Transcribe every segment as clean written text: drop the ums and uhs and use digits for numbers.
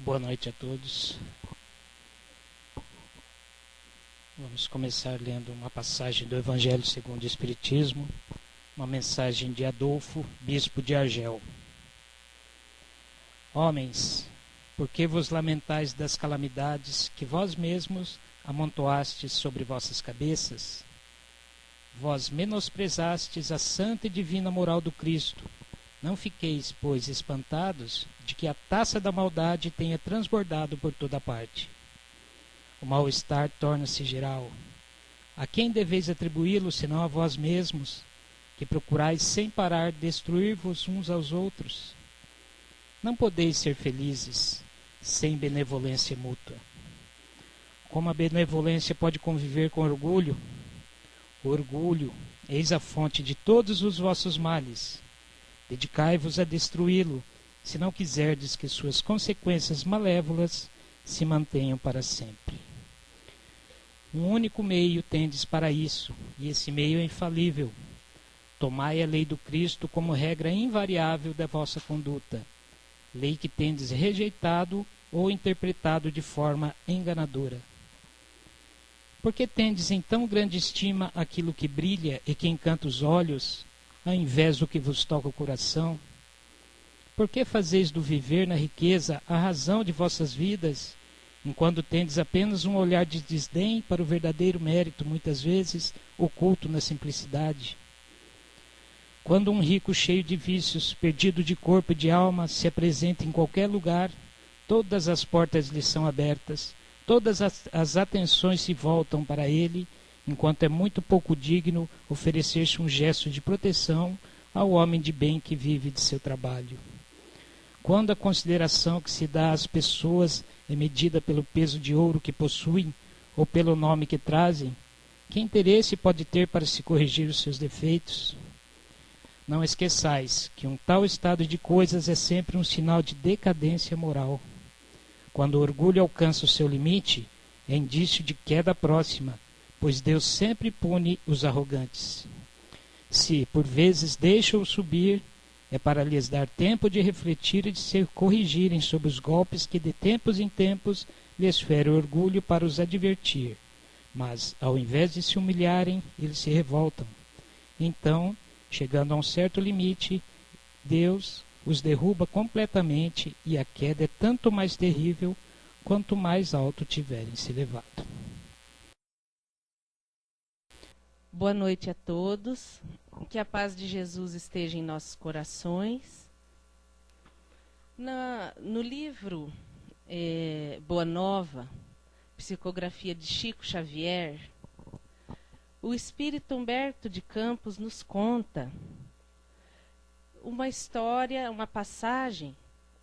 Boa noite a todos. Vamos começar lendo uma passagem do Evangelho segundo o Espiritismo, uma mensagem de Adolfo, bispo de Argel. Homens, por que vos lamentais das calamidades que vós mesmos amontoastes sobre vossas cabeças? Vós menosprezastes a santa e divina moral do Cristo. Não fiqueis, pois, espantados de que a taça da maldade tenha transbordado por toda parte. O mal-estar torna-se geral. A quem deveis atribuí-lo, senão a vós mesmos, que procurais sem parar destruir-vos uns aos outros? Não podeis ser felizes sem benevolência mútua. Como a benevolência pode conviver com orgulho? O orgulho, eis a fonte de todos os vossos males. Dedicai-vos a destruí-lo, se não quiserdes que suas consequências malévolas se mantenham para sempre. Um único meio tendes para isso, e esse meio é infalível. Tomai a lei do Cristo como regra invariável da vossa conduta, lei que tendes rejeitado ou interpretado de forma enganadora. Por que tendes em tão grande estima aquilo que brilha e que encanta os olhos, ao invés do que vos toca o coração? Por que fazeis do viver na riqueza a razão de vossas vidas, enquanto tendes apenas um olhar de desdém para o verdadeiro mérito, muitas vezes oculto na simplicidade? Quando um rico cheio de vícios, perdido de corpo e de alma, se apresenta em qualquer lugar, todas as portas lhe são abertas, todas as atenções se voltam para ele, enquanto é muito pouco digno oferecer-se um gesto de proteção ao homem de bem que vive de seu trabalho. Quando a consideração que se dá às pessoas é medida pelo peso de ouro que possuem ou pelo nome que trazem, que interesse pode ter para se corrigir os seus defeitos? Não esqueçais que um tal estado de coisas é sempre um sinal de decadência moral. Quando o orgulho alcança o seu limite, é indício de queda próxima, pois Deus sempre pune os arrogantes. Se, por vezes, deixa-o subir, é para lhes dar tempo de refletir e de se corrigirem sobre os golpes que de tempos em tempos lhes fere o orgulho para os advertir. Mas, ao invés de se humilharem, eles se revoltam. Então, chegando a um certo limite, Deus os derruba completamente e a queda é tanto mais terrível quanto mais alto tiverem se elevado. Boa noite a todos. Que a paz de Jesus esteja em nossos corações. No livro Boa Nova, Psicografia de Chico Xavier, o espírito Humberto de Campos nos conta uma história, uma passagem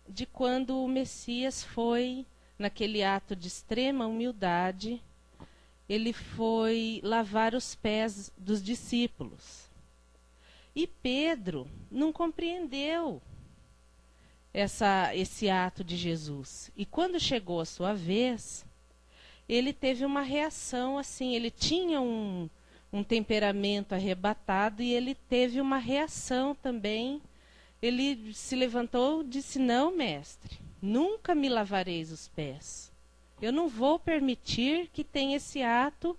de quando o Messias foi, naquele ato de extrema humildade, ele foi lavar os pés dos discípulos. E Pedro não compreendeu esse ato de Jesus. E quando chegou a sua vez, ele teve uma reação assim, ele tinha um temperamento arrebatado e ele teve uma reação também. Ele se levantou e disse: não, mestre, nunca me lavareis os pés. Eu não vou permitir que tenha esse ato.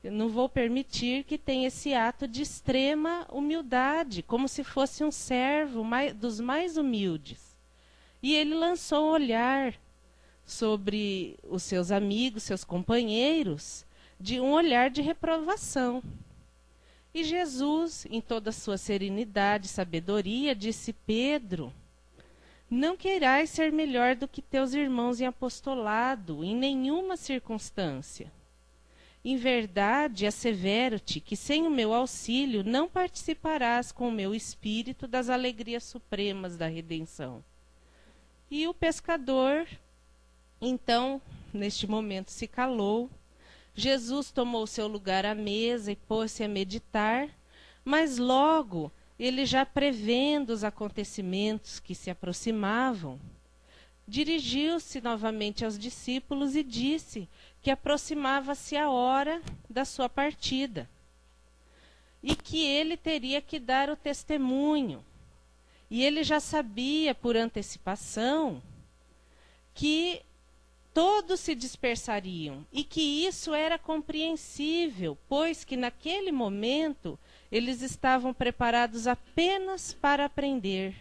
Eu não vou permitir que tenha esse ato de extrema humildade, como se fosse um servo dos mais humildes. E ele lançou um olhar sobre os seus amigos, seus companheiros, de um olhar de reprovação. E Jesus, em toda a sua serenidade e sabedoria, disse: Pedro, não queirais ser melhor do que teus irmãos em apostolado, em nenhuma circunstância. Em verdade, assevero-te que sem o meu auxílio não participarás com o meu espírito das alegrias supremas da redenção. E o pescador, então, neste momento se calou. Jesus tomou seu lugar à mesa e pôs-se a meditar, mas logo, ele já prevendo os acontecimentos que se aproximavam, dirigiu-se novamente aos discípulos e disse que aproximava-se a hora da sua partida e que ele teria que dar o testemunho. E ele já sabia por antecipação que todos se dispersariam e que isso era compreensível, pois que naquele momento eles estavam preparados apenas para aprender,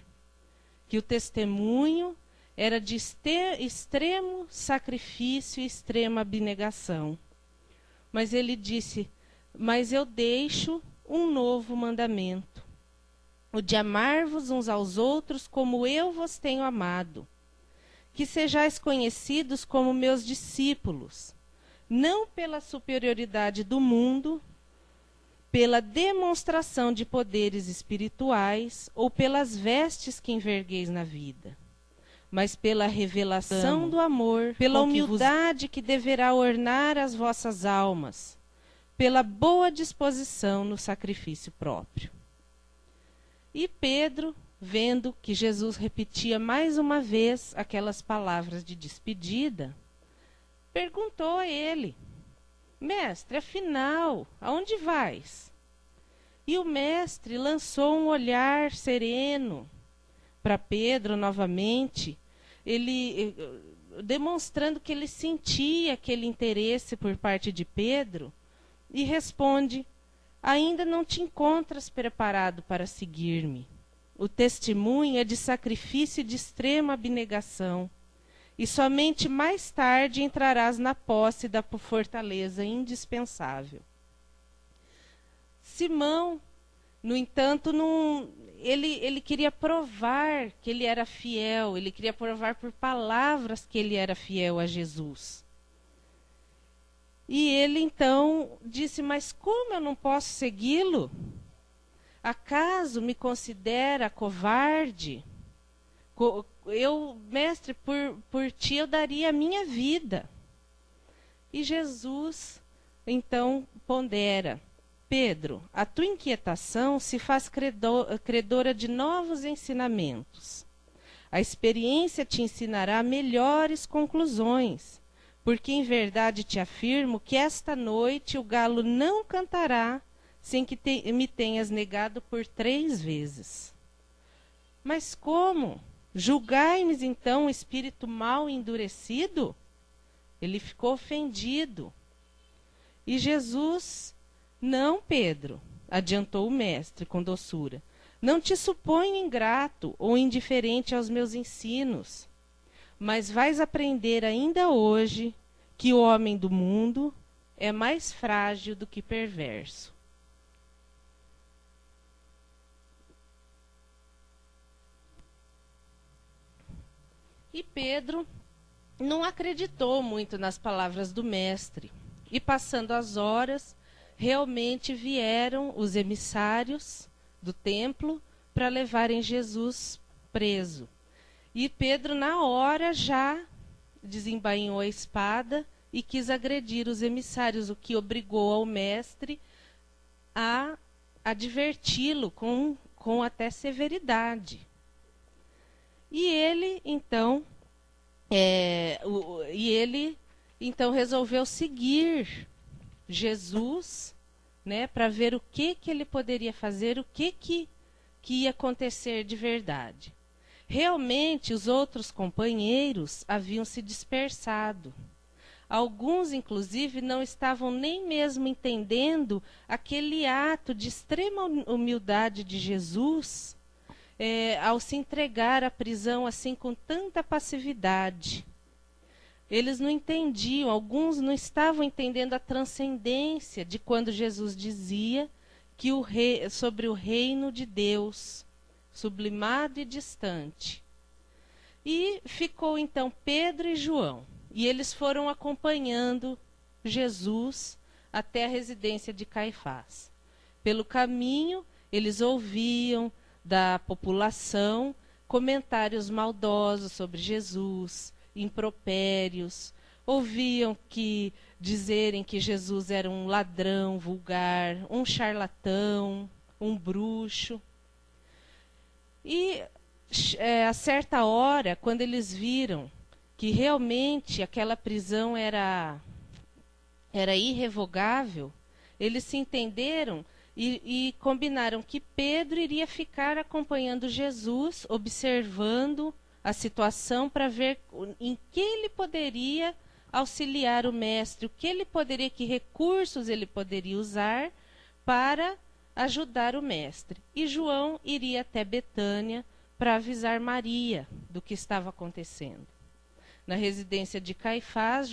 que o testemunho era de extremo sacrifício e extrema abnegação. Mas ele disse: mas eu deixo um novo mandamento, o de amar-vos uns aos outros como eu vos tenho amado. Que sejais conhecidos como meus discípulos, não pela superioridade do mundo, pela demonstração de poderes espirituais ou pelas vestes que envergueis na vida, mas pela revelação do amor, pela humildade que deverá ornar as vossas almas, pela boa disposição no sacrifício próprio. E Pedro, vendo que Jesus repetia mais uma vez aquelas palavras de despedida, perguntou a ele: mestre, afinal, aonde vais? E o mestre lançou um olhar sereno para Pedro novamente, ele demonstrando que ele sentia aquele interesse por parte de Pedro, e responde: ainda não te encontras preparado para seguir-me. O testemunho é de sacrifício e de extrema abnegação, e somente mais tarde entrarás na posse da fortaleza indispensável. Simão, no entanto, ele queria provar que ele era fiel, ele queria provar por palavras que ele era fiel a Jesus. E ele então disse: mas como eu não posso segui-lo? Acaso me considera covarde? Mestre, por ti eu daria a minha vida. E Jesus então pondera: Pedro, a tua inquietação se faz credora de novos ensinamentos. A experiência te ensinará melhores conclusões, porque em verdade te afirmo que esta noite o galo não cantará sem que me tenhas negado por 3 vezes. Mas como? Julgai-me então o espírito mau e endurecido? Ele ficou ofendido. E Jesus: não, Pedro, adiantou o mestre com doçura, não te suponho ingrato ou indiferente aos meus ensinos, mas vais aprender ainda hoje que o homem do mundo é mais frágil do que perverso. E Pedro não acreditou muito nas palavras do mestre. E passando as horas, realmente vieram os emissários do templo para levarem Jesus preso. E Pedro, na hora, já desembainhou a espada e quis agredir os emissários, o que obrigou ao mestre a adverti-lo com até severidade. E ele, então, resolveu seguir Jesus, né, para ver o que ele poderia fazer, o que ia acontecer de verdade. Realmente, os outros companheiros haviam se dispersado. Alguns, inclusive, não estavam nem mesmo entendendo aquele ato de extrema humildade de Jesus, ao se entregar à prisão assim com tanta passividade. Eles não entendiam, alguns não estavam entendendo a transcendência de quando Jesus dizia que sobre o reino de Deus, sublimado e distante. E ficou então Pedro e João, e eles foram acompanhando Jesus até a residência de Caifás. Pelo caminho, eles ouviam da população comentários maldosos sobre Jesus, impropérios, ouviam dizerem que Jesus era um ladrão vulgar, um charlatão, um bruxo. E a certa hora, quando eles viram que realmente aquela prisão era irrevogável, eles se entenderam e combinaram que Pedro iria ficar acompanhando Jesus, observando a situação para ver em que ele poderia auxiliar o mestre, que recursos ele poderia usar para ajudar o mestre. E João iria até Betânia para avisar Maria do que estava acontecendo. Na residência de Caifás,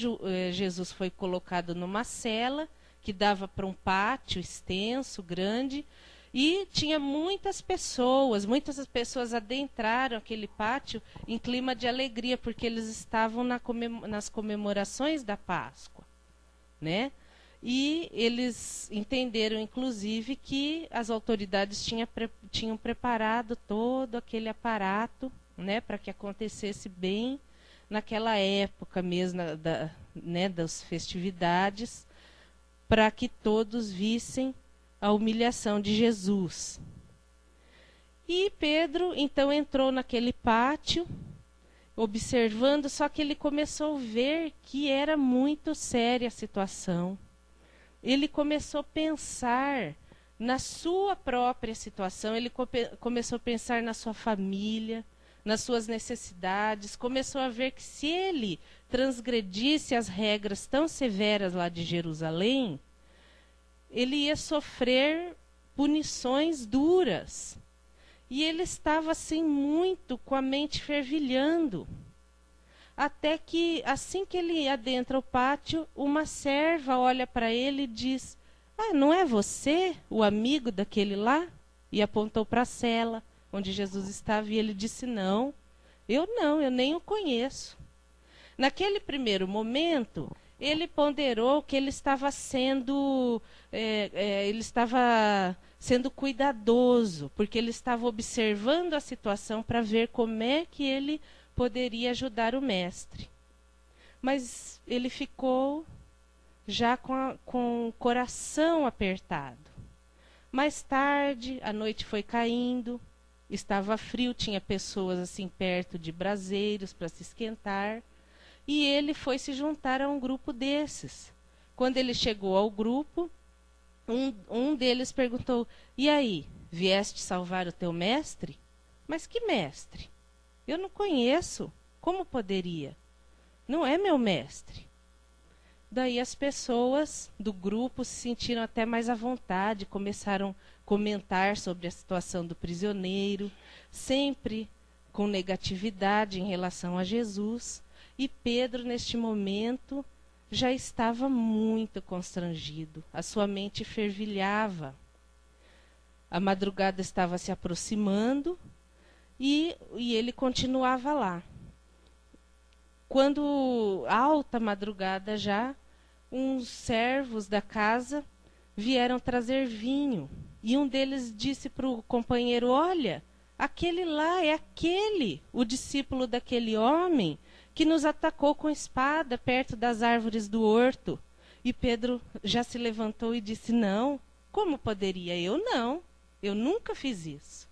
Jesus foi colocado numa cela que dava para um pátio extenso, grande, e tinha muitas pessoas adentraram aquele pátio em clima de alegria, porque eles estavam nas comemorações da Páscoa, né? E eles entenderam, inclusive, que as autoridades tinham preparado todo aquele aparato, né, para que acontecesse bem naquela época mesmo das festividades, para que todos vissem a humilhação de Jesus. E Pedro, então, entrou naquele pátio, observando, só que ele começou a ver que era muito séria a situação. Ele começou a pensar na sua própria situação, ele começou a pensar na sua família, nas suas necessidades, começou a ver que se ele transgredisse as regras tão severas lá de Jerusalém, ele ia sofrer punições duras. E ele estava assim muito com a mente fervilhando. Até que, assim que ele adentra o pátio, uma serva olha para ele e diz: "Ah, não é você, o amigo daquele lá?" E apontou para a cela onde Jesus estava, e ele disse: "Não, eu nem o conheço." Naquele primeiro momento, ele ponderou que ele estava sendo cuidadoso, porque ele estava observando a situação para ver como é que ele poderia ajudar o mestre. Mas ele ficou já com o coração apertado. Mais tarde, a noite foi caindo, estava frio, tinha pessoas assim perto de braseiros para se esquentar, e ele foi se juntar a um grupo desses. Quando ele chegou ao grupo, um deles perguntou: "E aí, vieste salvar o teu mestre?" "Mas que mestre? Eu não conheço. Como poderia? Não é meu mestre." Daí as pessoas do grupo se sentiram até mais à vontade, começaram a comentar sobre a situação do prisioneiro, sempre com negatividade em relação a Jesus. E Pedro, neste momento, já estava muito constrangido. A sua mente fervilhava. A madrugada estava se aproximando e ele continuava lá. Quando, alta madrugada já, uns servos da casa vieram trazer vinho. E um deles disse para o companheiro: "Olha, aquele lá é o discípulo daquele homem que nos atacou com espada perto das árvores do horto." E Pedro já se levantou e disse: "Não, como poderia? Não, eu nunca fiz isso."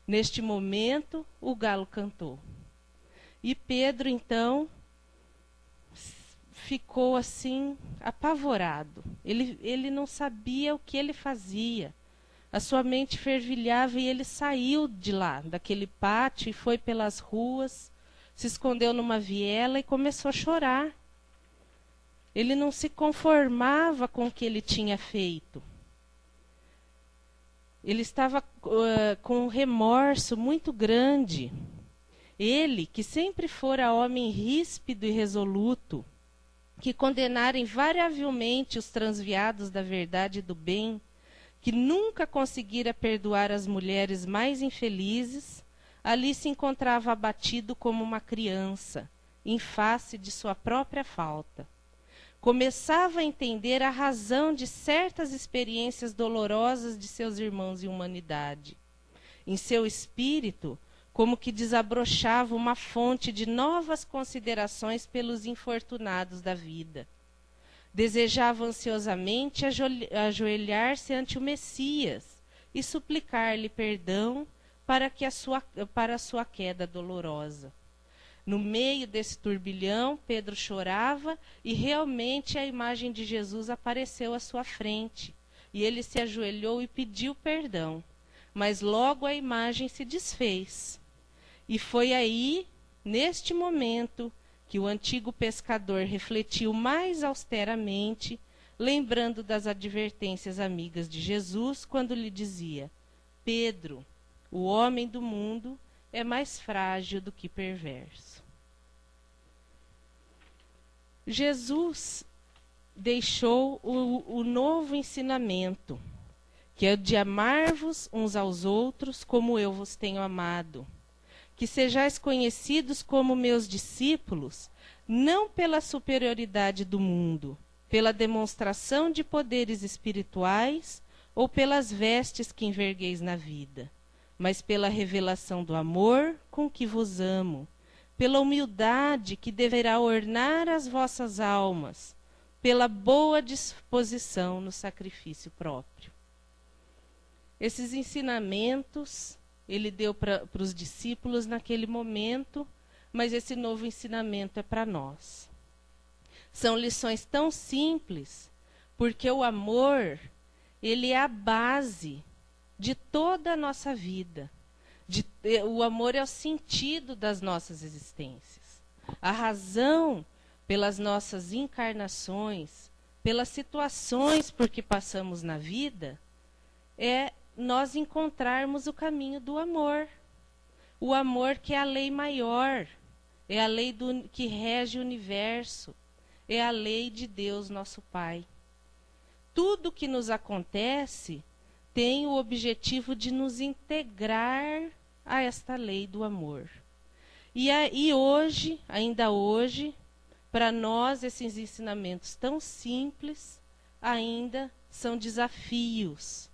Neste momento, o galo cantou. E Pedro, então, ficou assim, apavorado. Ele não sabia o que ele fazia. A sua mente fervilhava e ele saiu de lá, daquele pátio, e foi pelas ruas, se escondeu numa viela e começou a chorar. Ele não se conformava com o que ele tinha feito. Ele estava com um remorso muito grande. Ele, que sempre fora homem ríspido e resoluto, que condenara invariavelmente os transviados da verdade e do bem, que nunca conseguira perdoar as mulheres mais infelizes, ali se encontrava abatido como uma criança, em face de sua própria falta. Começava a entender a razão de certas experiências dolorosas de seus irmãos em humanidade. Em seu espírito, como que desabrochava uma fonte de novas considerações pelos infortunados da vida. Desejava ansiosamente ajoelhar-se ante o Messias e suplicar-lhe perdão para a sua queda dolorosa. No meio desse turbilhão, Pedro chorava e realmente a imagem de Jesus apareceu à sua frente. e ele se ajoelhou e pediu perdão. Mas logo a imagem se desfez. E foi aí, neste momento, que o antigo pescador refletiu mais austeramente, lembrando das advertências amigas de Jesus, quando lhe dizia: Pedro, o homem do mundo é mais frágil do que perverso. Jesus deixou o novo ensinamento, que é o de amar-vos uns aos outros como eu vos tenho amado. Que sejais conhecidos como meus discípulos, não pela superioridade do mundo, pela demonstração de poderes espirituais ou pelas vestes que envergueis na vida, mas pela revelação do amor com que vos amo, pela humildade que deverá ornar as vossas almas, pela boa disposição no sacrifício próprio. Esses ensinamentos ele deu para os discípulos naquele momento, mas esse novo ensinamento é para nós. São lições tão simples, porque o amor, ele é a base de toda a nossa vida. O amor é o sentido das nossas existências. A razão pelas nossas encarnações, pelas situações por que passamos na vida, é nós encontrarmos o caminho do amor. O amor que é a lei maior, é a lei que rege o universo, é a lei de Deus, nosso Pai. Tudo que nos acontece tem o objetivo de nos integrar a esta lei do amor. E hoje, ainda hoje, para nós esses ensinamentos tão simples ainda são desafios.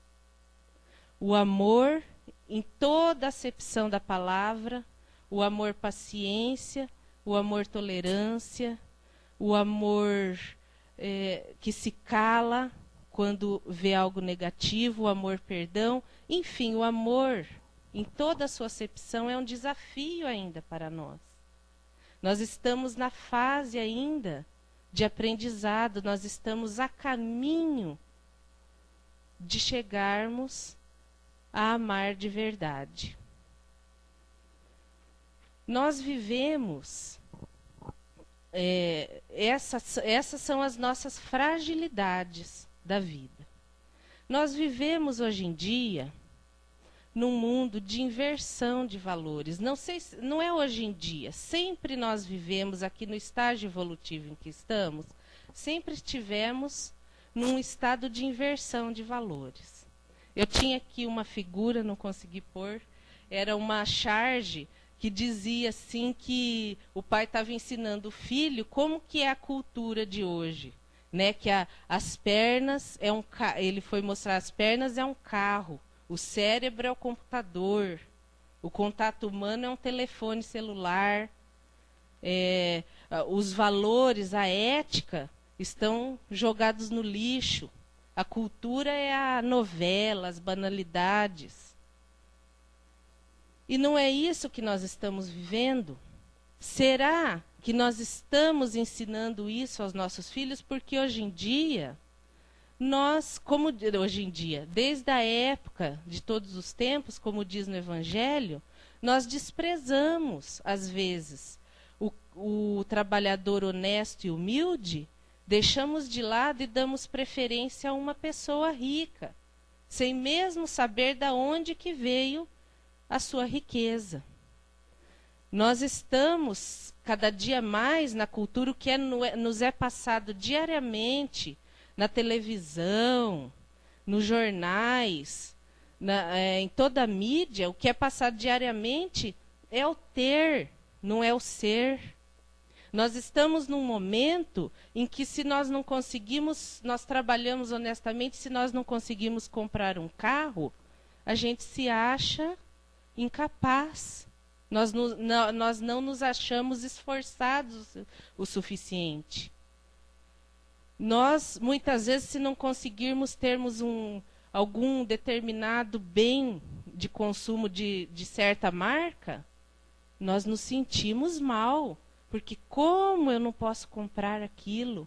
O amor, em toda a acepção da palavra, o amor paciência, o amor tolerância, o amor que se cala quando vê algo negativo, o amor perdão, enfim, o amor, em toda a sua acepção, é um desafio ainda para nós. Nós estamos na fase ainda de aprendizado, nós estamos a caminho de chegarmos a amar de verdade. Nós vivemos, essas são as nossas fragilidades da vida. Nós vivemos hoje em dia num mundo de inversão de valores. Não é hoje em dia, sempre nós vivemos aqui no estágio evolutivo em que estamos, sempre estivemos num estado de inversão de valores. Eu tinha aqui uma figura, não consegui pôr, era uma charge que dizia assim que o pai estava ensinando o filho como que é a cultura de hoje, né? Que as pernas ele foi mostrar as pernas é um carro, o cérebro é o computador, o contato humano é um telefone celular, os valores, a ética estão jogados no lixo. A cultura é a novela, as banalidades. E não é isso que nós estamos vivendo? Será que nós estamos ensinando isso aos nossos filhos? Porque hoje em dia, desde a época de todos os tempos, como diz no Evangelho, nós desprezamos, às vezes, o trabalhador honesto e humilde, deixamos de lado e damos preferência a uma pessoa rica, sem mesmo saber de onde que veio a sua riqueza. Nós estamos, cada dia mais, na cultura, o que nos é passado diariamente, na televisão, nos jornais, em toda a mídia, o que é passado diariamente é o ter, não é o ser. Nós estamos num momento em que, se nós não conseguimos, nós trabalhamos honestamente, se nós não conseguimos comprar um carro, a gente se acha incapaz. Nós não nos achamos esforçados o suficiente. Nós, muitas vezes, se não conseguirmos termos algum determinado bem de consumo de certa marca, nós nos sentimos mal. Porque como eu não posso comprar aquilo?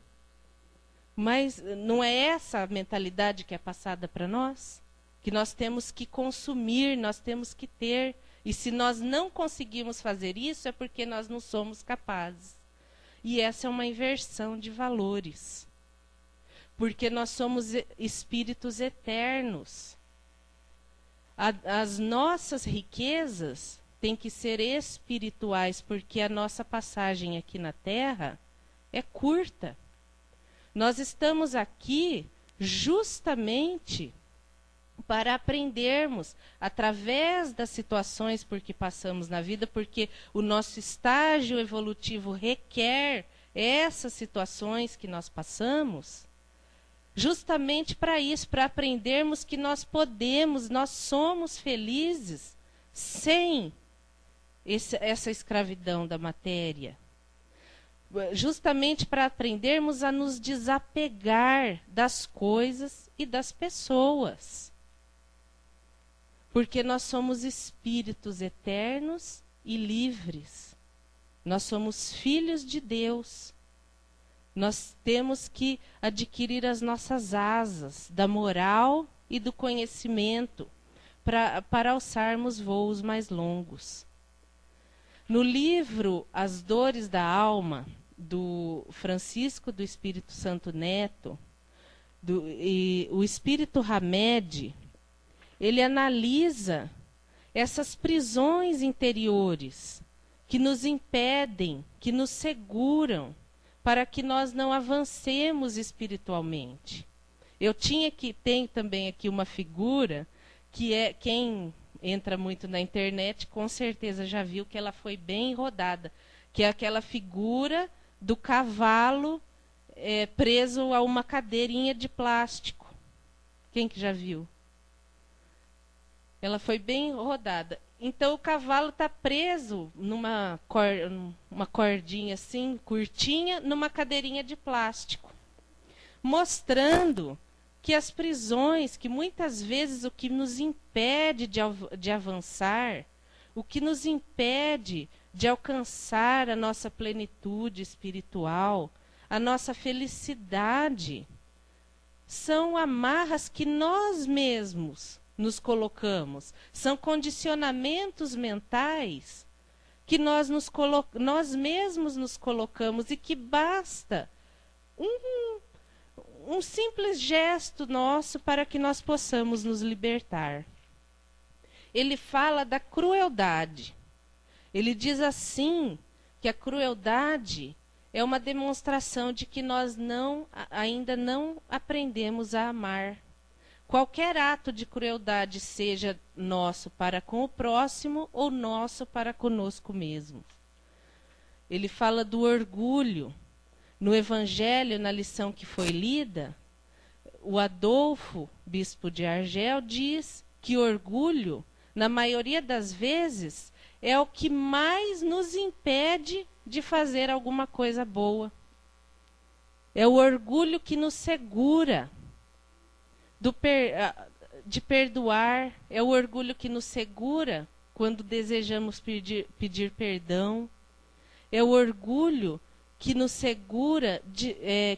Mas não é essa a mentalidade que é passada para nós? Que nós temos que consumir, nós temos que ter. E se nós não conseguimos fazer isso, é porque nós não somos capazes. E essa é uma inversão de valores. Porque nós somos espíritos eternos. As nossas riquezas têm que ser espirituais, porque a nossa passagem aqui na Terra é curta. Nós estamos aqui justamente para aprendermos através das situações por que passamos na vida, porque o nosso estágio evolutivo requer essas situações que nós passamos, justamente para isso, para aprendermos que nós podemos, nós somos felizes sem essa escravidão da matéria. Justamente para aprendermos a nos desapegar das coisas e das pessoas. Porque nós somos espíritos eternos e livres. Nós somos filhos de Deus. Nós temos que adquirir as nossas asas da moral e do conhecimento para alçarmos voos mais longos. No livro As Dores da Alma, do Francisco do Espírito Santo Neto, e o Espírito Hamed, ele analisa essas prisões interiores que nos impedem, que nos seguram, para que nós não avancemos espiritualmente. Tem também aqui uma figura que é, quem entra muito na internet, com certeza já viu que ela foi bem rodada, que é aquela figura do cavalo preso a uma cadeirinha de plástico. Quem que já viu? Ela foi bem rodada. Então o cavalo está preso numa uma cordinha assim, curtinha, numa cadeirinha de plástico, mostrando que as prisões, que muitas vezes o que nos impede de avançar, o que nos impede de alcançar a nossa plenitude espiritual, a nossa felicidade, são amarras que nós mesmos nos colocamos, são condicionamentos mentais que nós mesmos nos colocamos e que basta um simples gesto nosso para que nós possamos nos libertar. Ele fala da crueldade. Ele diz assim, que a crueldade é uma demonstração de que nós ainda não aprendemos a amar. Qualquer ato de crueldade, seja nosso para com o próximo ou nosso para conosco mesmo. Ele fala do orgulho. No Evangelho, na lição que foi lida, o Adolfo, bispo de Argel, diz que orgulho, na maioria das vezes, é o que mais nos impede de fazer alguma coisa boa. É o orgulho que nos segura de perdoar, é o orgulho que nos segura quando desejamos pedir perdão, é o orgulho que nos segura,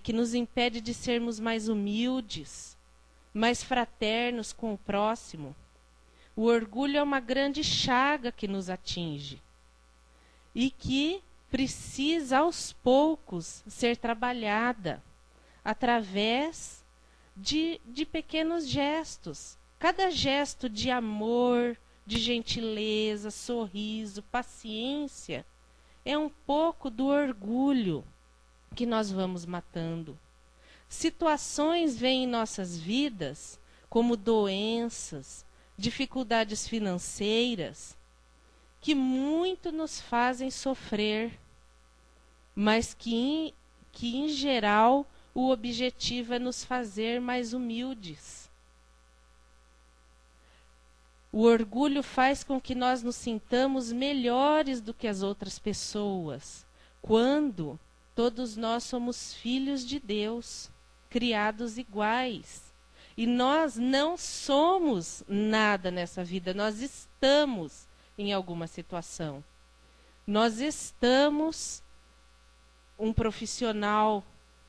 que nos impede de sermos mais humildes, mais fraternos com o próximo. O orgulho é uma grande chaga que nos atinge e que precisa, aos poucos, ser trabalhada através de pequenos gestos. Cada gesto de amor, de gentileza, sorriso, paciência, é um pouco do orgulho que nós vamos matando. Situações vêm em nossas vidas, como doenças, dificuldades financeiras, que muito nos fazem sofrer, mas que em geral, o objetivo é nos fazer mais humildes. O orgulho faz com que nós nos sintamos melhores do que as outras pessoas, quando todos nós somos filhos de Deus, criados iguais. E nós não somos nada nessa vida, nós estamos em alguma situação. Nós estamos um profissional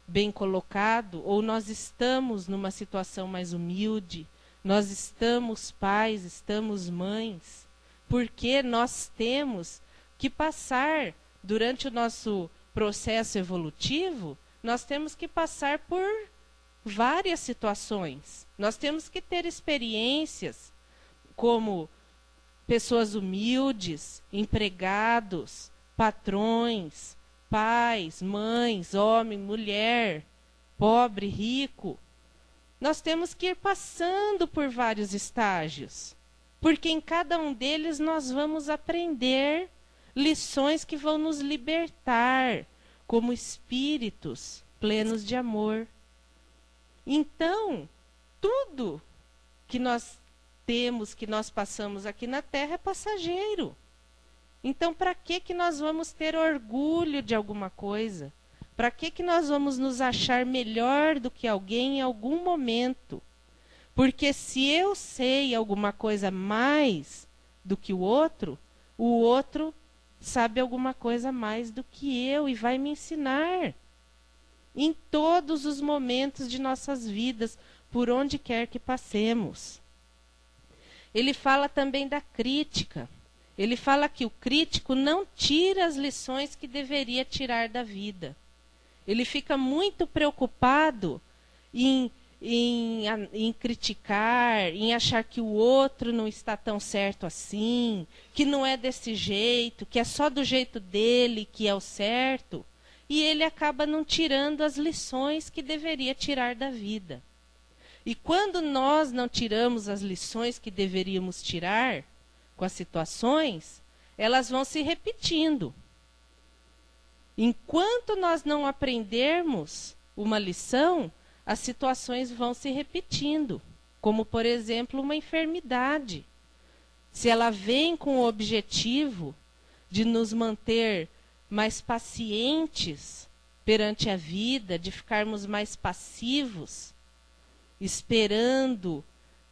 bem colocado, ou nós estamos numa situação mais humilde, nós estamos pais, estamos mães, porque nós temos que passar, durante o nosso processo evolutivo, nós temos que passar por várias situações. Nós temos que ter experiências como pessoas humildes, empregados, patrões, pais, mães, homem, mulher, pobre, rico. Nós temos que ir passando por vários estágios, porque em cada um deles nós vamos aprender lições que vão nos libertar como espíritos plenos de amor. Então, tudo que nós temos, que nós passamos aqui na Terra é passageiro. Então, para que nós vamos ter orgulho de alguma coisa? Para que nós vamos nos achar melhor do que alguém em algum momento? Porque se eu sei alguma coisa mais do que o outro sabe alguma coisa mais do que eu e vai me ensinar. Em todos os momentos de nossas vidas, por onde quer que passemos. Ele fala também da crítica. Ele fala que o crítico não tira as lições que deveria tirar da vida. Ele fica muito preocupado em criticar, em achar que o outro não está tão certo assim, que não é desse jeito, que é só do jeito dele que é o certo. E ele acaba não tirando as lições que deveria tirar da vida. E quando nós não tiramos as lições que deveríamos tirar com as situações, elas vão se repetindo. Enquanto nós não aprendermos uma lição, as situações vão se repetindo. Como, por exemplo, uma enfermidade. Se ela vem com o objetivo de nos manter mais pacientes perante a vida, de ficarmos mais passivos, esperando,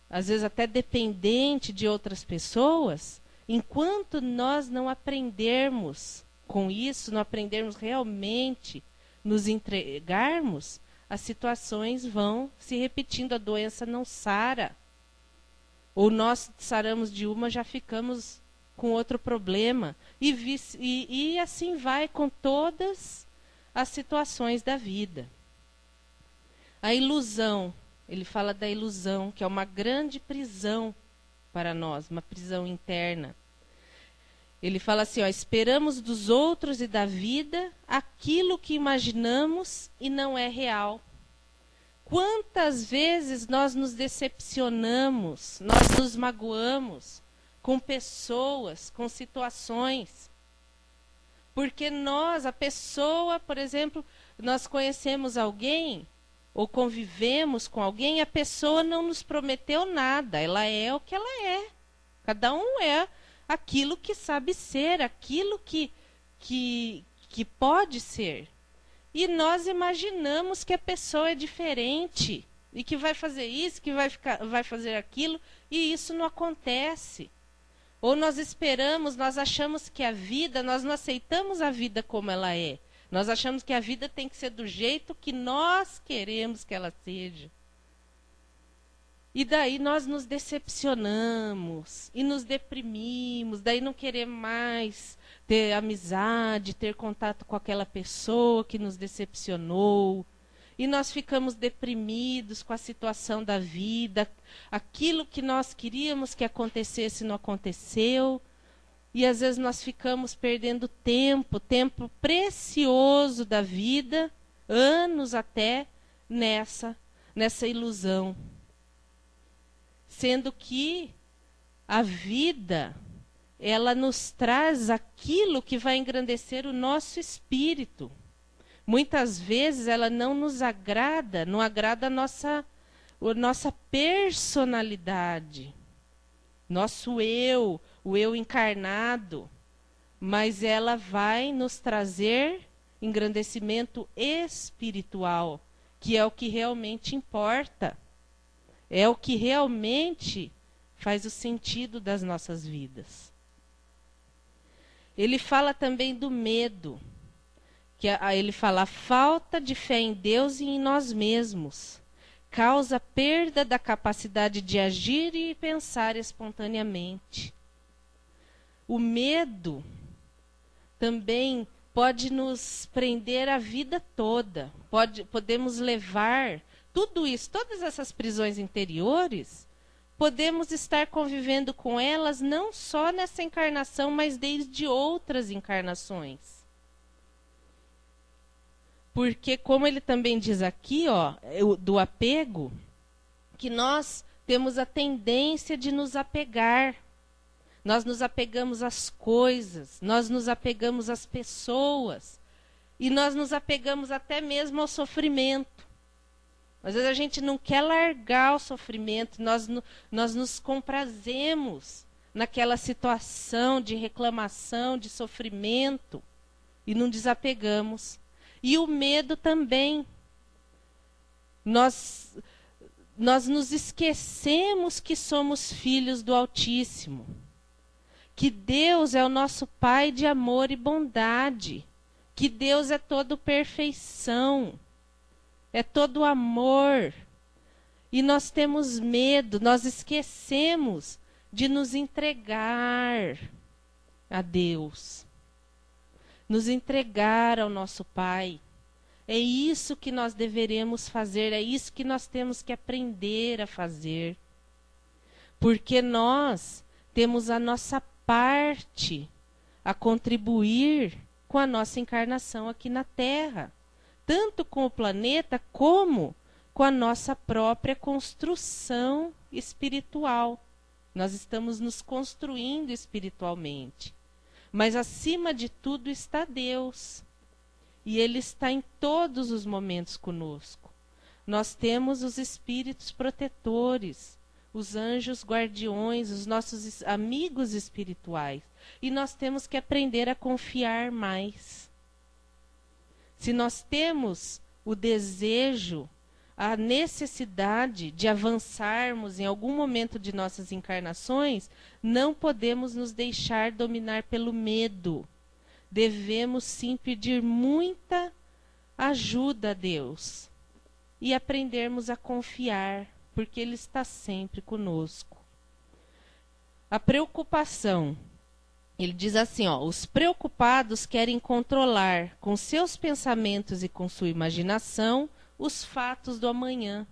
às vezes até dependente de outras pessoas, enquanto nós não aprendermos com isso, não aprendermos realmente nos entregarmos, as situações vão se repetindo, a doença não sara. Ou nós saramos de uma, já ficamos com outro problema. E assim vai com todas as situações da vida. A ilusão. Ele fala da ilusão, que é uma grande prisão para nós, uma prisão interna. Ele fala assim, esperamos dos outros e da vida aquilo que imaginamos e não é real. Quantas vezes nós nos decepcionamos, nós nos magoamos com pessoas, com situações. Porque a pessoa, por exemplo, nós conhecemos alguém ou convivemos com alguém, a pessoa não nos prometeu nada, ela é o que ela é. Cada um é aquilo que sabe ser, aquilo que pode ser. E nós imaginamos que a pessoa é diferente e que vai fazer isso, que vai fazer aquilo, e isso não acontece. Ou nós esperamos, nós achamos que a vida, nós não aceitamos a vida como ela é. Nós achamos que a vida tem que ser do jeito que nós queremos que ela seja. E daí nós nos decepcionamos e nos deprimimos, daí não queremos mais ter amizade, ter contato com aquela pessoa que nos decepcionou. E nós ficamos deprimidos com a situação da vida, aquilo que nós queríamos que acontecesse não aconteceu. E às vezes nós ficamos perdendo tempo precioso da vida, anos até, nessa ilusão. Sendo que a vida, ela nos traz aquilo que vai engrandecer o nosso espírito. Muitas vezes ela não nos agrada, não agrada a nossa personalidade, nosso eu, o eu encarnado, mas ela vai nos trazer engrandecimento espiritual, que é o que realmente importa, é o que realmente faz o sentido das nossas vidas. Ele fala também do medo, ele fala, a falta de fé em Deus e em nós mesmos causa perda da capacidade de agir e pensar espontaneamente. O medo também pode nos prender a vida toda. Podemos levar tudo isso, todas essas prisões interiores, podemos estar convivendo com elas não só nessa encarnação, mas desde outras encarnações. Porque, como ele também diz aqui, ó, do apego, que nós temos a tendência de nos apegar. Nós nos apegamos às coisas, nós nos apegamos às pessoas, e nós nos apegamos até mesmo ao sofrimento. Às vezes a gente não quer largar o sofrimento, nós nos comprazemos naquela situação de reclamação, de sofrimento, e não desapegamos. E o medo também. Nós nos esquecemos que somos filhos do Altíssimo. Que Deus é o nosso Pai de amor e bondade. Que Deus é todo perfeição. É todo amor. E nós temos medo, nós esquecemos de nos entregar a Deus. Nos entregar ao nosso Pai. É isso que nós deveremos fazer, é isso que nós temos que aprender a fazer. Porque nós temos a nossa parte a contribuir com a nossa encarnação aqui na Terra. Tanto com o planeta como com a nossa própria construção espiritual. Nós estamos nos construindo espiritualmente. Mas acima de tudo está Deus. E Ele está em todos os momentos conosco. Nós temos os espíritos protetores, os anjos guardiões, os nossos amigos espirituais. E nós temos que aprender a confiar mais. Se nós temos o desejo, a necessidade de avançarmos em algum momento de nossas encarnações, não podemos nos deixar dominar pelo medo. Devemos sim pedir muita ajuda a Deus e aprendermos a confiar, porque Ele está sempre conosco. A preocupação. Ele diz assim, ó, os preocupados querem controlar com seus pensamentos e com sua imaginação os fatos do amanhã.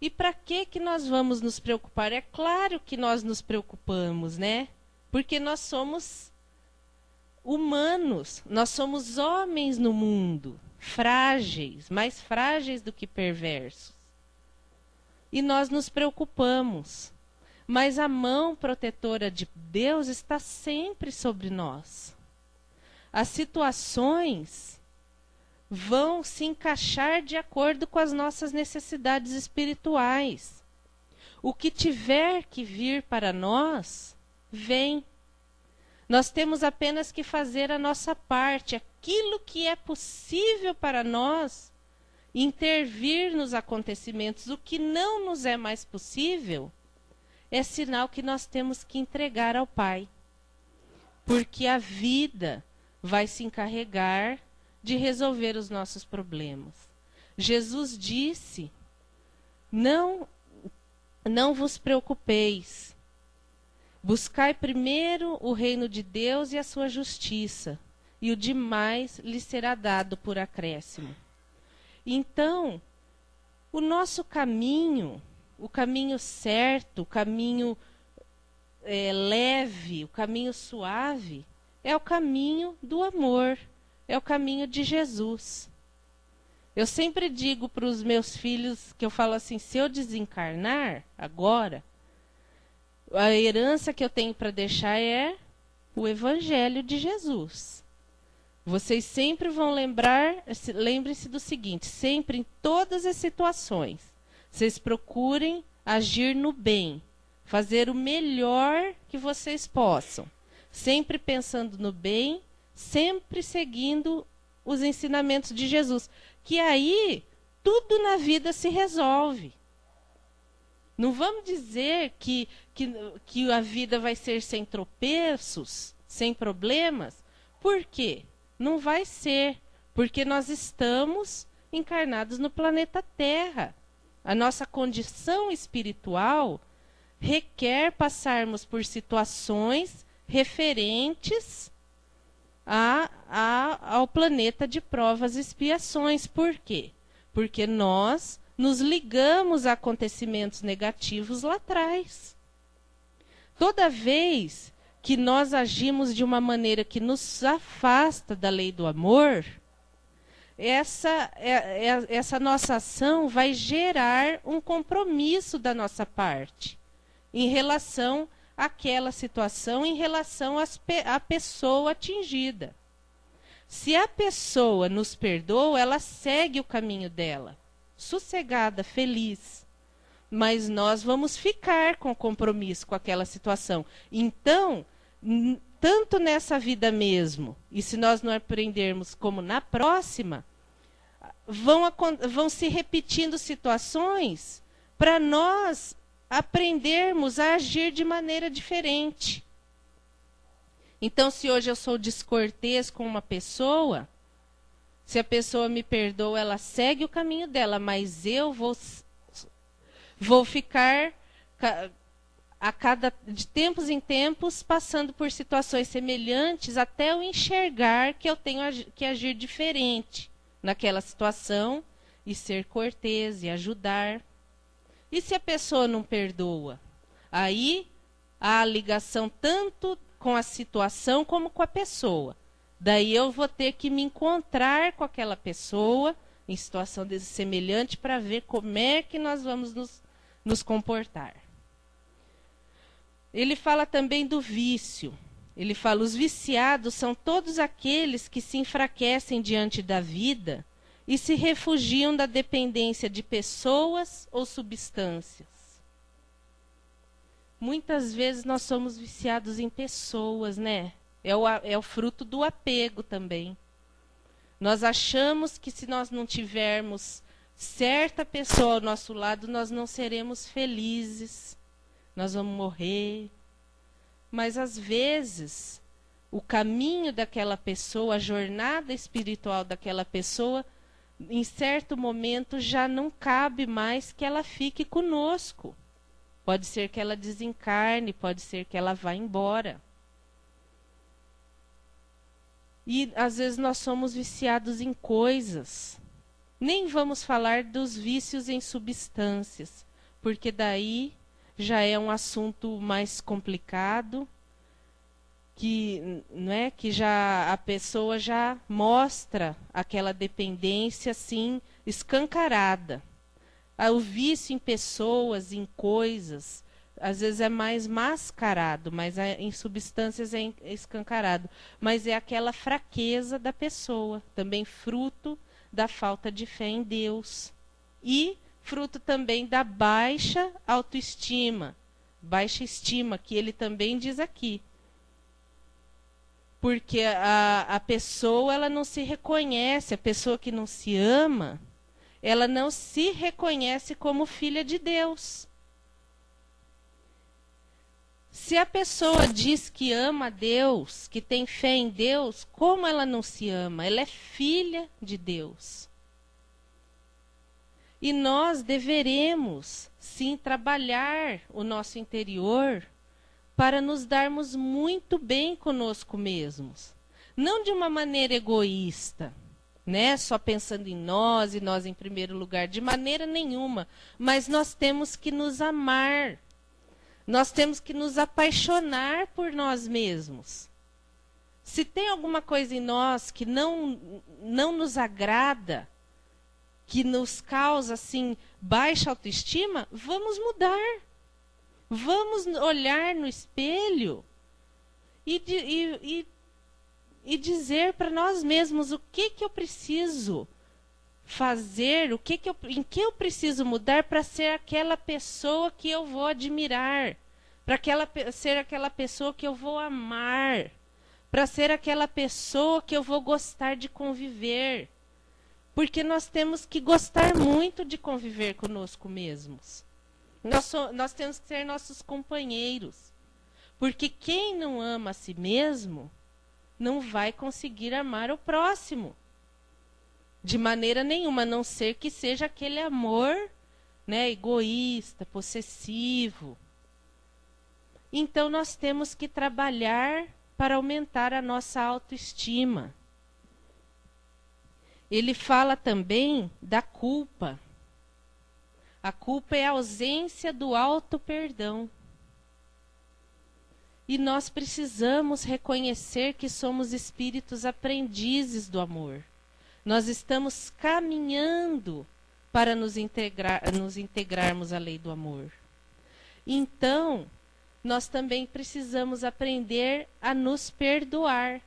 E para que nós vamos nos preocupar? É claro que nós nos preocupamos, né? Porque nós somos humanos, nós somos homens no mundo, frágeis, mais frágeis do que perversos. E nós nos preocupamos. Mas a mão protetora de Deus está sempre sobre nós. As situações vão se encaixar de acordo com as nossas necessidades espirituais. O que tiver que vir para nós, vem. Nós temos apenas que fazer a nossa parte, aquilo que é possível para nós, intervir nos acontecimentos. O que não nos é mais possível, é sinal que nós temos que entregar ao Pai. Porque a vida vai se encarregar de resolver os nossos problemas. Jesus disse, não vos preocupeis. Buscai primeiro o reino de Deus e a sua justiça, e o demais lhe será dado por acréscimo. Então, o nosso caminho, o caminho certo, o caminho leve, o caminho suave, é o caminho do amor, é o caminho de Jesus. Eu sempre digo para os meus filhos, que eu falo assim, se eu desencarnar agora, a herança que eu tenho para deixar é o Evangelho de Jesus. Vocês sempre vão lembrem-se do seguinte, sempre em todas as situações, vocês procurem agir no bem, fazer o melhor que vocês possam, sempre pensando no bem, sempre seguindo os ensinamentos de Jesus, que aí tudo na vida se resolve. Não vamos dizer que a vida vai ser sem tropeços, sem problemas. Por quê? Não vai ser, porque nós estamos encarnados no planeta Terra. A nossa condição espiritual requer passarmos por situações referentes ao planeta de provas e expiações. Por quê? Porque nós nos ligamos a acontecimentos negativos lá atrás. Toda vez que nós agimos de uma maneira que nos afasta da lei do amor, essa nossa ação vai gerar um compromisso da nossa parte em relação àquela situação, em relação à pessoa atingida. Se a pessoa nos perdoa, ela segue o caminho dela, sossegada, feliz. Mas nós vamos ficar com compromisso com aquela situação. Então, tanto nessa vida mesmo, e se nós não aprendermos como na próxima, vão se repetindo situações para nós aprendermos a agir de maneira diferente. Então, se hoje eu sou descortês com uma pessoa, se a pessoa me perdoa, ela segue o caminho dela, mas eu vou ficar de tempos em tempos passando por situações semelhantes até eu enxergar que eu tenho que agir diferente naquela situação e ser cortês e ajudar. E se a pessoa não perdoa? Aí há a ligação tanto com a situação como com a pessoa. Daí eu vou ter que me encontrar com aquela pessoa em situação semelhante para ver como é que nós vamos nos comportar. Ele fala também do vício. Ele fala: os viciados são todos aqueles que se enfraquecem diante da vida e se refugiam da dependência de pessoas ou substâncias. Muitas vezes nós somos viciados em pessoas, né? É o fruto do apego também. Nós achamos que se nós não tivermos certa pessoa ao nosso lado, nós não seremos felizes, nós vamos morrer. Mas às vezes, o caminho daquela pessoa, a jornada espiritual daquela pessoa, em certo momento já não cabe mais que ela fique conosco. Pode ser que ela desencarne, pode ser que ela vá embora. E às vezes nós somos viciados em coisas. Nem vamos falar dos vícios em substâncias, porque daí já é um assunto mais complicado, que já a pessoa já mostra aquela dependência assim escancarada. O vício em pessoas, em coisas, às vezes é mais mascarado, mas em substâncias é escancarado. Mas é aquela fraqueza da pessoa, também fruto da falta de fé em Deus. E fruto também da baixa autoestima, baixa estima, que ele também diz aqui. Porque a pessoa, ela não se reconhece, a pessoa que não se ama, ela não se reconhece como filha de Deus. Se a pessoa diz que ama a Deus, que tem fé em Deus, como ela não se ama? Ela é filha de Deus. E nós deveremos, sim, trabalhar o nosso interior para nos darmos muito bem conosco mesmos. Não de uma maneira egoísta, né? Só pensando em nós e nós em primeiro lugar, de maneira nenhuma. Mas nós temos que nos amar. Nós temos que nos apaixonar por nós mesmos. Se tem alguma coisa em nós que não nos agrada, que nos causa assim baixa autoestima, vamos mudar. Vamos olhar no espelho e dizer para nós mesmos o que eu preciso fazer, em que eu preciso mudar para ser aquela pessoa que eu vou admirar, para ser aquela pessoa que eu vou amar, para ser aquela pessoa que eu vou gostar de conviver. Porque nós temos que gostar muito de conviver conosco mesmos. Nós temos que ser nossos companheiros. Porque quem não ama a si mesmo, não vai conseguir amar o próximo. De maneira nenhuma, a não ser que seja aquele amor, né, egoísta, possessivo. Então nós temos que trabalhar para aumentar a nossa autoestima. Ele fala também da culpa. A culpa é a ausência do auto-perdão. E nós precisamos reconhecer que somos espíritos aprendizes do amor. Nós estamos caminhando para nos integrarmos à lei do amor. Então, nós também precisamos aprender a nos perdoar.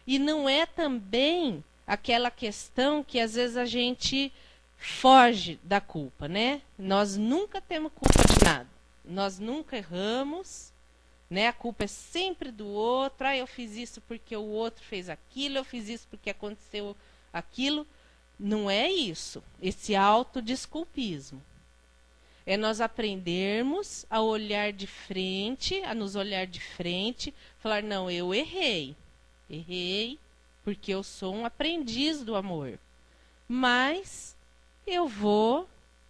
E não é também aquela questão que às vezes a gente foge da culpa, né? Nós nunca temos culpa de nada. Nós nunca erramos, né? A culpa é sempre do outro. Ah, eu fiz isso porque o outro fez aquilo, eu fiz isso porque aconteceu aquilo. Não é isso, esse autodesculpismo. É nós aprendermos a olhar de frente, a nos olhar de frente, falar, não, eu errei. Errei porque eu sou um aprendiz do amor. Mas eu vou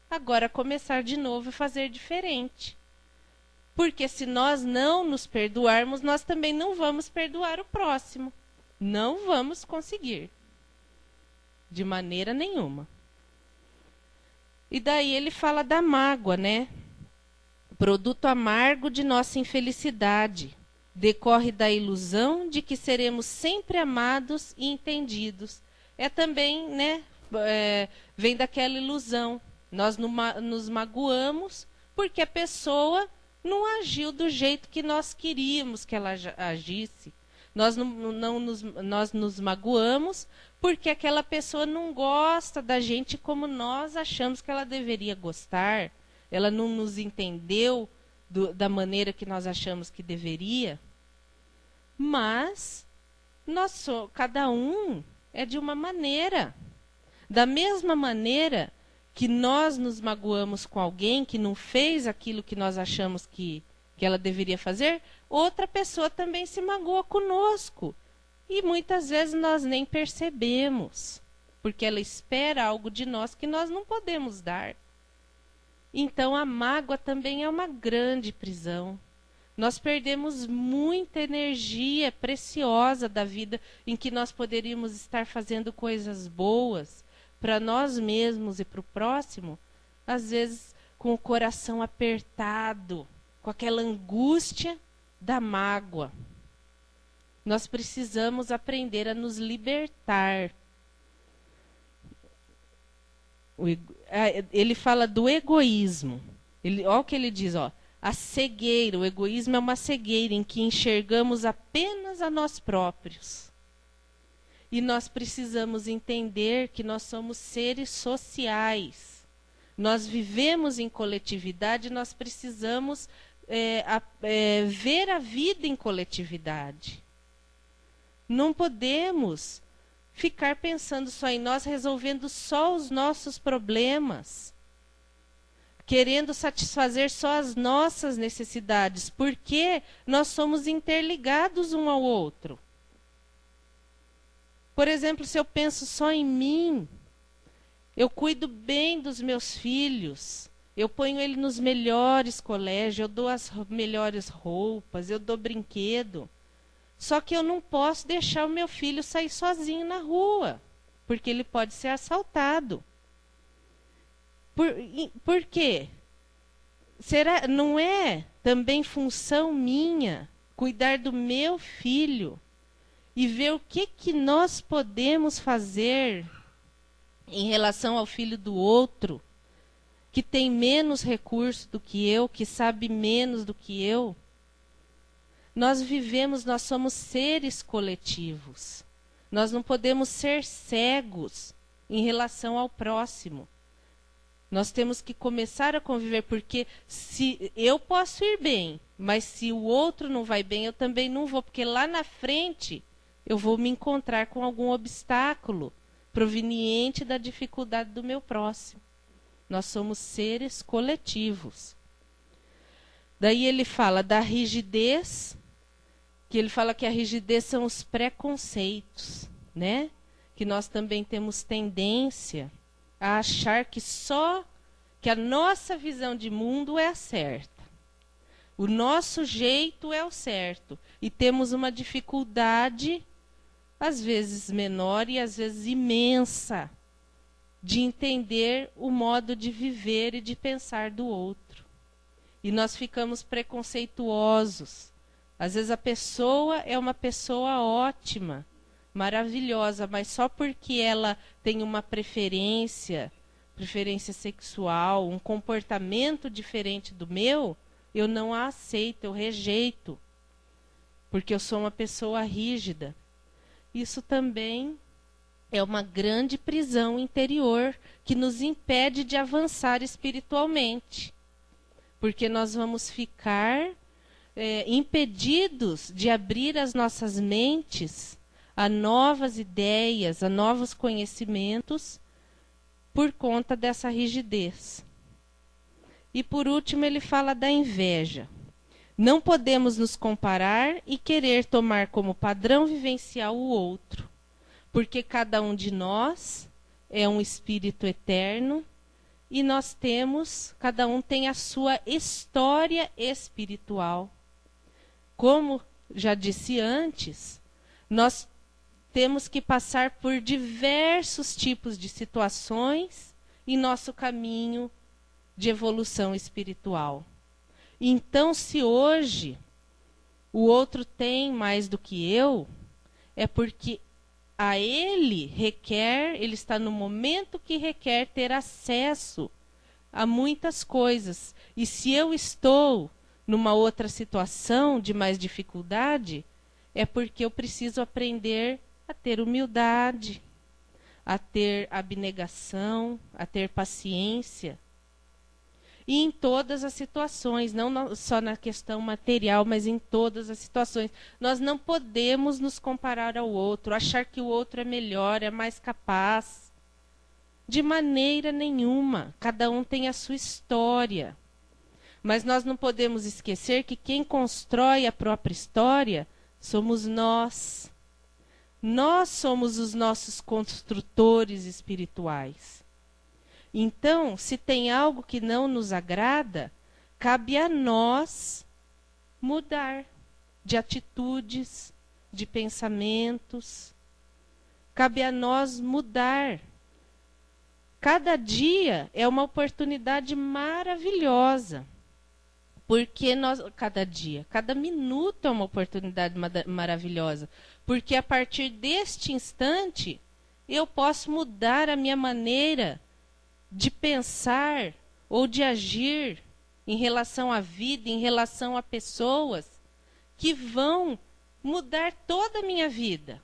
agora começar de novo e fazer diferente. Porque se nós não nos perdoarmos, nós também não vamos perdoar o próximo. Não vamos conseguir. De maneira nenhuma. E daí ele fala da mágoa, né? Produto amargo de nossa infelicidade. Decorre da ilusão de que seremos sempre amados e entendidos. É também, né? Vem daquela ilusão. Nós nos magoamos porque a pessoa não agiu do jeito que nós queríamos que ela agisse. Nós nos magoamos porque aquela pessoa não gosta da gente como nós achamos que ela deveria gostar. Ela não nos entendeu da maneira que nós achamos que deveria. Mas cada um é de uma maneira. Da mesma maneira que nós nos magoamos com alguém que não fez aquilo que nós achamos que ela deveria fazer, outra pessoa também se magoa conosco. E muitas vezes nós nem percebemos, porque ela espera algo de nós que nós não podemos dar. Então a mágoa também é uma grande prisão. Nós perdemos muita energia preciosa da vida em que nós poderíamos estar fazendo coisas boas para nós mesmos e para o próximo, às vezes com o coração apertado, com aquela angústia da mágoa. Nós precisamos aprender a nos libertar. Ele fala do egoísmo. Olha o que ele diz, ó. A cegueira, o egoísmo é uma cegueira em que enxergamos apenas a nós próprios. E nós precisamos entender que nós somos seres sociais. Nós vivemos em coletividade, nós precisamos ver a vida em coletividade. Não podemos ficar pensando só em nós, resolvendo só os nossos problemas, querendo satisfazer só as nossas necessidades, porque nós somos interligados um ao outro. Por exemplo, se eu penso só em mim, eu cuido bem dos meus filhos, eu ponho ele nos melhores colégios, eu dou as melhores roupas, eu dou brinquedo. Só que eu não posso deixar o meu filho sair sozinho na rua, porque ele pode ser assaltado. Por quê? Não é também função minha cuidar do meu filho e ver o que nós podemos fazer em relação ao filho do outro, que tem menos recurso do que eu, que sabe menos do que eu? Nós somos seres coletivos. Nós não podemos ser cegos em relação ao próximo. Nós temos que começar a conviver, porque se eu posso ir bem, mas se o outro não vai bem, eu também não vou, porque lá na frente eu vou me encontrar com algum obstáculo proveniente da dificuldade do meu próximo. Nós somos seres coletivos. Daí ele fala da rigidez que ele fala que a rigidez são os preconceitos, né? Que nós também temos tendência a achar que a nossa visão de mundo é a certa. O nosso jeito é o certo. E temos uma dificuldade, às vezes menor e às vezes imensa, de entender o modo de viver e de pensar do outro. E nós ficamos preconceituosos. Às vezes a pessoa é uma pessoa ótima, maravilhosa, mas só porque ela tem uma preferência sexual, um comportamento diferente do meu, eu não a aceito, eu rejeito, porque eu sou uma pessoa rígida. Isso também é uma grande prisão interior que nos impede de avançar espiritualmente, porque nós vamos ficar impedidos de abrir as nossas mentes a novas ideias, a novos conhecimentos, por conta dessa rigidez. E por último ele fala da inveja. Não podemos nos comparar e querer tomar como padrão vivencial o outro, porque cada um de nós é um espírito eterno e cada um tem a sua história espiritual. Como já disse antes, nós temos que passar por diversos tipos de situações em nosso caminho de evolução espiritual. Então, se hoje o outro tem mais do que eu, é porque ele está no momento que requer ter acesso a muitas coisas. E se eu estou numa outra situação de mais dificuldade, é porque eu preciso aprender a ter humildade, a ter abnegação, a ter paciência. E em todas as situações, não só na questão material, mas em todas as situações. Nós não podemos nos comparar ao outro, achar que o outro é melhor, é mais capaz. De maneira nenhuma. Cada um tem a sua história. Mas nós não podemos esquecer que quem constrói a própria história somos nós. Nós somos os nossos construtores espirituais. Então, se tem algo que não nos agrada, cabe a nós mudar de atitudes, de pensamentos. Cabe a nós mudar. Cada dia é uma oportunidade maravilhosa. Porque cada minuto é uma oportunidade maravilhosa. Porque a partir deste instante, eu posso mudar a minha maneira de pensar ou de agir em relação à vida, em relação a pessoas que vão mudar toda a minha vida.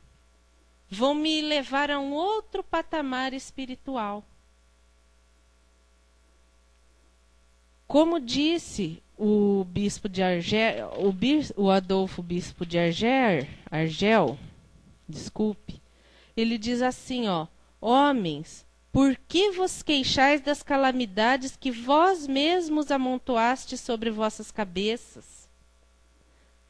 Vão me levar a um outro patamar espiritual. Como disse o bispo de Argel, o Adolfo bispo de Argel, desculpe, ele diz assim, homens, por que vos queixais das calamidades que vós mesmos amontoastes sobre vossas cabeças?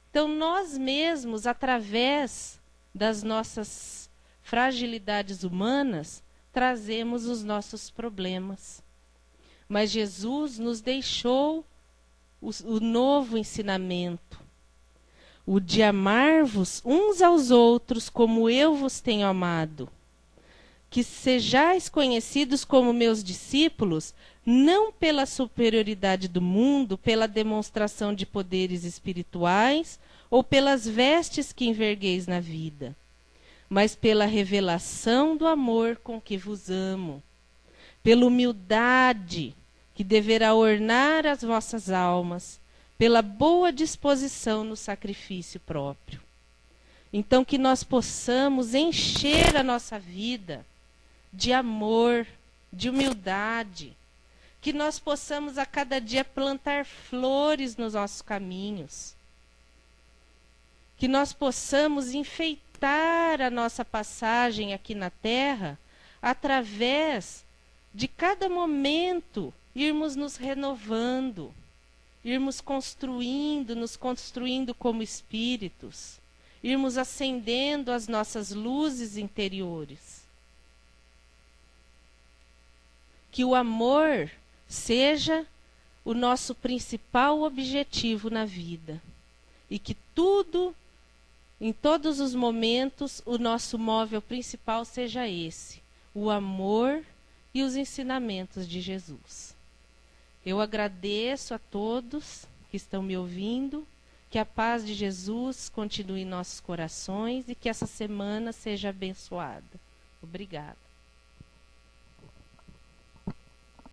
Então, nós mesmos, através das nossas fragilidades humanas, trazemos os nossos problemas. Mas Jesus nos deixou o novo ensinamento, o de amar-vos uns aos outros como eu vos tenho amado. Que sejais conhecidos como meus discípulos, não pela superioridade do mundo, pela demonstração de poderes espirituais ou pelas vestes que envergueis na vida, mas pela revelação do amor com que vos amo, pela humildade que deverá ornar as vossas almas, pela boa disposição no sacrifício próprio. Então, que nós possamos encher a nossa vida de amor, de humildade, que nós possamos a cada dia plantar flores nos nossos caminhos, que nós possamos enfeitar a nossa passagem aqui na Terra através de cada momento irmos nos renovando, irmos nos construindo como espíritos, irmos acendendo as nossas luzes interiores. Que o amor seja o nosso principal objetivo na vida. E que tudo, em todos os momentos, o nosso móvel principal seja esse: o amor e os ensinamentos de Jesus. Eu agradeço a todos que estão me ouvindo, que a paz de Jesus continue em nossos corações e que essa semana seja abençoada. Obrigada.